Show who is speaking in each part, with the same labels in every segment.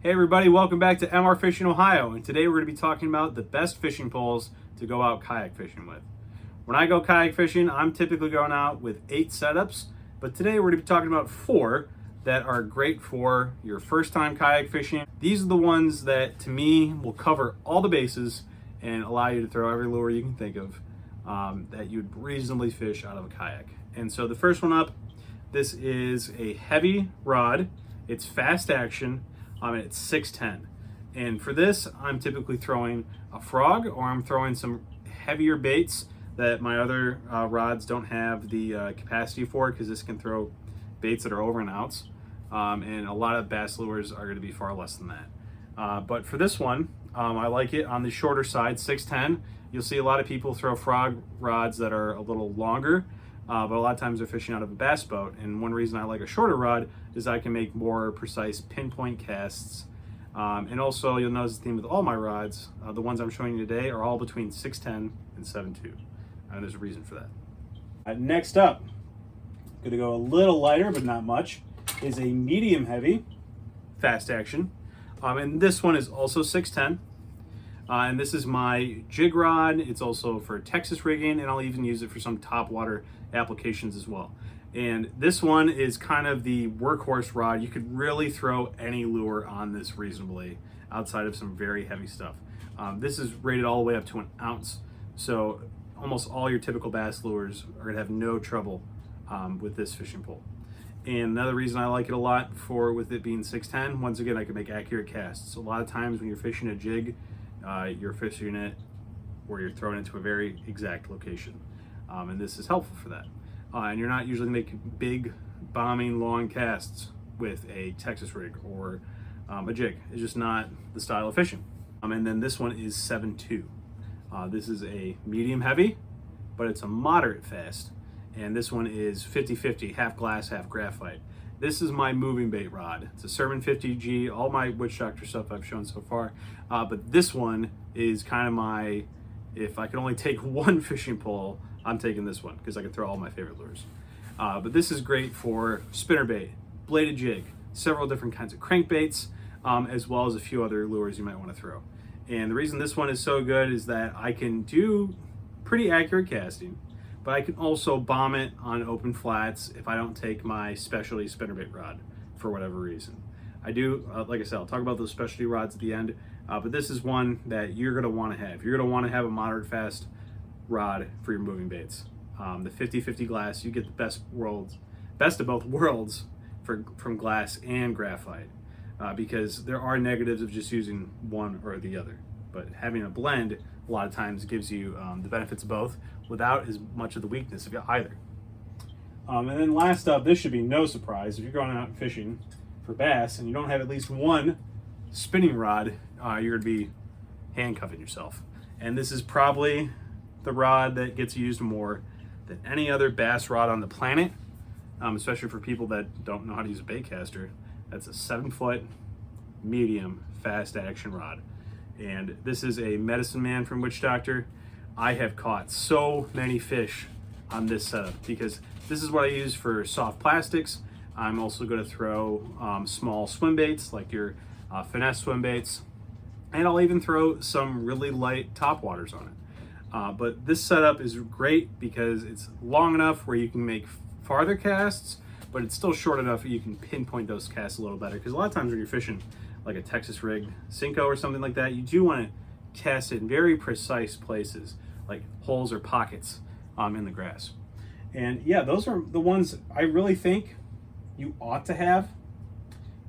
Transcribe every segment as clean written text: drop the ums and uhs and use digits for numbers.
Speaker 1: Hey everybody, welcome back to MR Fishing Ohio, and today we're going to be talking about the best fishing poles to go out kayak fishing with. When I go kayak fishing, I'm typically going out with 8 setups, but today we're going to be talking about 4 that are great for your first time kayak fishing. These are the ones that, to me, will cover all the bases and allow you to throw every lure you can think of that you'd reasonably fish out of a kayak. And so the first one up, this is a heavy rod. It's fast action. It's 610. And for this, I'm typically throwing a frog, or I'm throwing some heavier baits that my other rods don't have the capacity for, because this can throw baits that are over and outs. And a lot of bass lures are going to be far less than that. But for this one, I like it on the shorter side, 610. You'll see a lot of people throw frog rods that are a little longer, but a lot of times they're fishing out of a bass boat. And one reason I like a shorter rod is I can make more precise pinpoint casts. And also you'll notice the theme with all my rods, the ones I'm showing you today, are all between 610 and 7.2. And there's a reason for that. Next up, gonna go a little lighter, but not much, is a medium heavy fast action. And this one is also 610. And this is my jig rod. It's also for Texas rigging, and I'll even use it for some top water applications as well. And this one is kind of the workhorse rod. You could really throw any lure on this reasonably, outside of some very heavy stuff. This is rated all the way up to 1 ounce, so almost all your typical bass lures are gonna have no trouble with this fishing pole. And another reason I like it a lot, with it being 610, once again, I can make accurate casts. A lot of times when you're fishing a jig, you're fishing it where you're throwing it to a very exact location. And this is helpful for that. And you're not usually making big, bombing, long casts with a Texas rig or a jig. It's just not the style of fishing. And then this one is 7.2. This is a medium heavy, but it's a moderate fast. And this one is 50-50, half glass, half graphite. This is my moving bait rod. It's a Sermon 50G, all my Witch Doctor stuff I've shown so far. But this one is kind of my, if I can only take one fishing pole, I'm taking this one, because I can throw all my favorite lures. But this is great for spinnerbait, bladed jig, several different kinds of crankbaits, as well as a few other lures you might want to throw. And the reason this one is so good is that I can do pretty accurate casting, but I can also bomb it on open flats if I don't take my specialty spinnerbait rod for whatever reason. I do, like I said, I'll talk about those specialty rods at the end, but this is one that you're gonna wanna have. You're gonna wanna have a moderate fast rod for your moving baits. The 50-50 glass, you get the best of both worlds from glass and graphite, because there are negatives of just using one or the other. But having a blend a lot of times gives you the benefits of both without as much of the weakness of either. And then last up, this should be no surprise. If you're going out fishing for bass and you don't have at least one spinning rod, you're gonna be handcuffing yourself. And this is probably the rod that gets used more than any other bass rod on the planet, especially for people that don't know how to use a bait caster. That's a 7-foot medium fast action rod. And this is a Medicine Man from Witch Doctor. I have caught so many fish on this setup because this is what I use for soft plastics. I'm also going to throw small swim baits like your finesse swim baits, and I'll even throw some really light top waters on it. But this setup is great because it's long enough where you can make farther casts, but it's still short enough that you can pinpoint those casts a little better. Because a lot of times when you're fishing like a Texas rigged Cinco or something like that, you do want to cast it in very precise places, like holes or pockets in the grass. And yeah, those are the ones I really think you ought to have.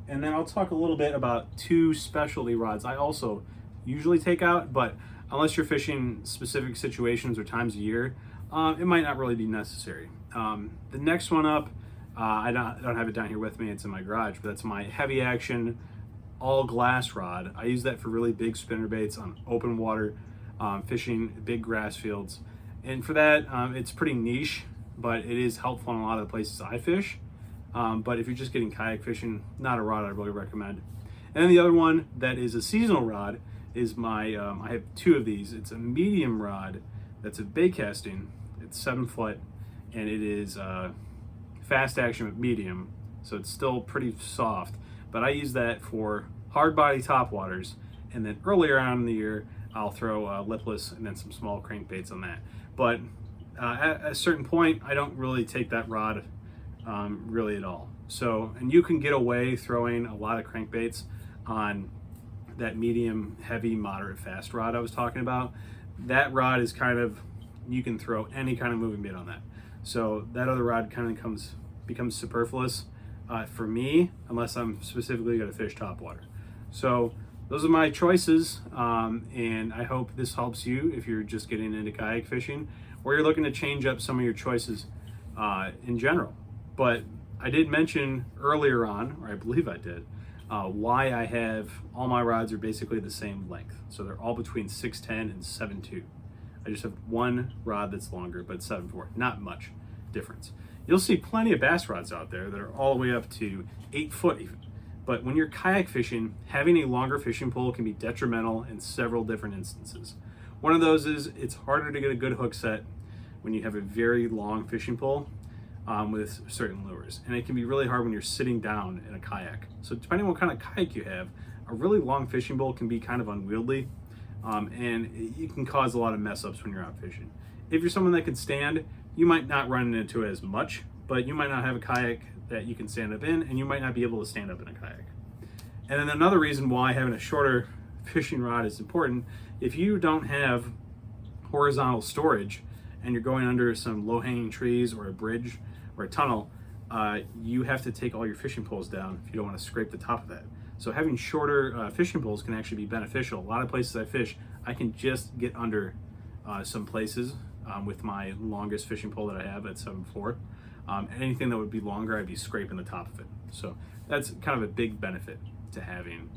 Speaker 1: And then I'll talk a little bit about 2 specialty rods I also usually take out, but unless you're fishing specific situations or times of year, it might not really be necessary. The next one up, I don't have it down here with me, it's in my garage, but that's my heavy action all glass rod. I use that for really big spinner baits on open water, fishing big grass fields. And for that, it's pretty niche, but it is helpful in a lot of the places I fish. But if you're just getting kayak fishing, not a rod I really recommend. And then the other one that is a seasonal rod is my, I have 2 of these. It's a medium rod that's a bait casting. It's 7 foot, and it is fast action with medium, so it's still pretty soft. But I use that for hard body top waters, and then earlier on in the year I'll throw lipless and then some small crankbaits on that. But at a certain point, I don't really take that rod really at all. So, and you can get away throwing a lot of crankbaits on that medium, heavy, moderate, fast rod I was talking about. That rod is kind of, you can throw any kind of moving bait on that. So that other rod kind of becomes superfluous for me, unless I'm specifically going to fish top water. So those are my choices, and I hope this helps you if you're just getting into kayak fishing, or you're looking to change up some of your choices in general. But I did mention earlier on, or I believe I did, why I have all my rods are basically the same length. So they're all between 6'10" and 7'2". I just have one rod that's longer, but 7'4", not much difference. You'll see plenty of bass rods out there that are all the way up to 8 foot even. But when you're kayak fishing, having a longer fishing pole can be detrimental in several different instances. One of those is it's harder to get a good hook set when you have a very long fishing pole with certain lures. And it can be really hard when you're sitting down in a kayak. So depending on what kind of kayak you have, a really long fishing pole can be kind of unwieldy, and you can cause a lot of mess ups when you're out fishing. If you're someone that can stand, you might not run into it as much, but you might not have a kayak that you can stand up in, and you might not be able to stand up in a kayak. And then another reason why having a shorter fishing rod is important, if you don't have horizontal storage and you're going under some low-hanging trees or a bridge or a tunnel, you have to take all your fishing poles down if you don't want to scrape the top of that. So having shorter fishing poles can actually be beneficial. A lot of places I fish, I can just get under some places with my longest fishing pole that I have at 7'4". Anything that would be longer, I'd be scraping the top of it. So that's kind of a big benefit to having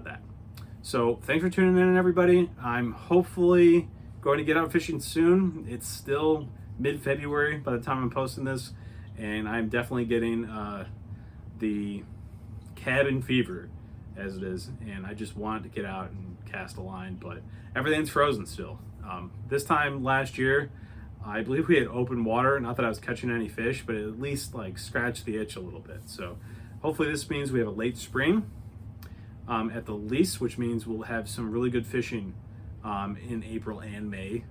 Speaker 1: that. So thanks for tuning in, everybody. I'm hopefully going to get out fishing soon. It's still mid-February by the time I'm posting this, and I'm definitely getting the cabin fever, as it is, and I just want to get out and cast a line, but everything's frozen still. This time last year, I believe we had open water. Not that I was catching any fish, but it at least like scratched the itch a little bit. So hopefully this means we have a late spring at the least, which means we'll have some really good fishing in April and May.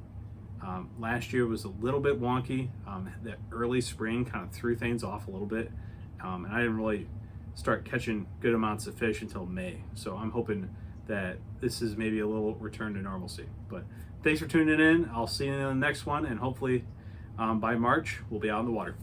Speaker 1: Last year was a little bit wonky. That early spring kind of threw things off a little bit, and I didn't really start catching good amounts of fish until May. So I'm hoping that this is maybe a little return to normalcy. But thanks for tuning in. I'll see you in the next one, and hopefully by March we'll be out in the water.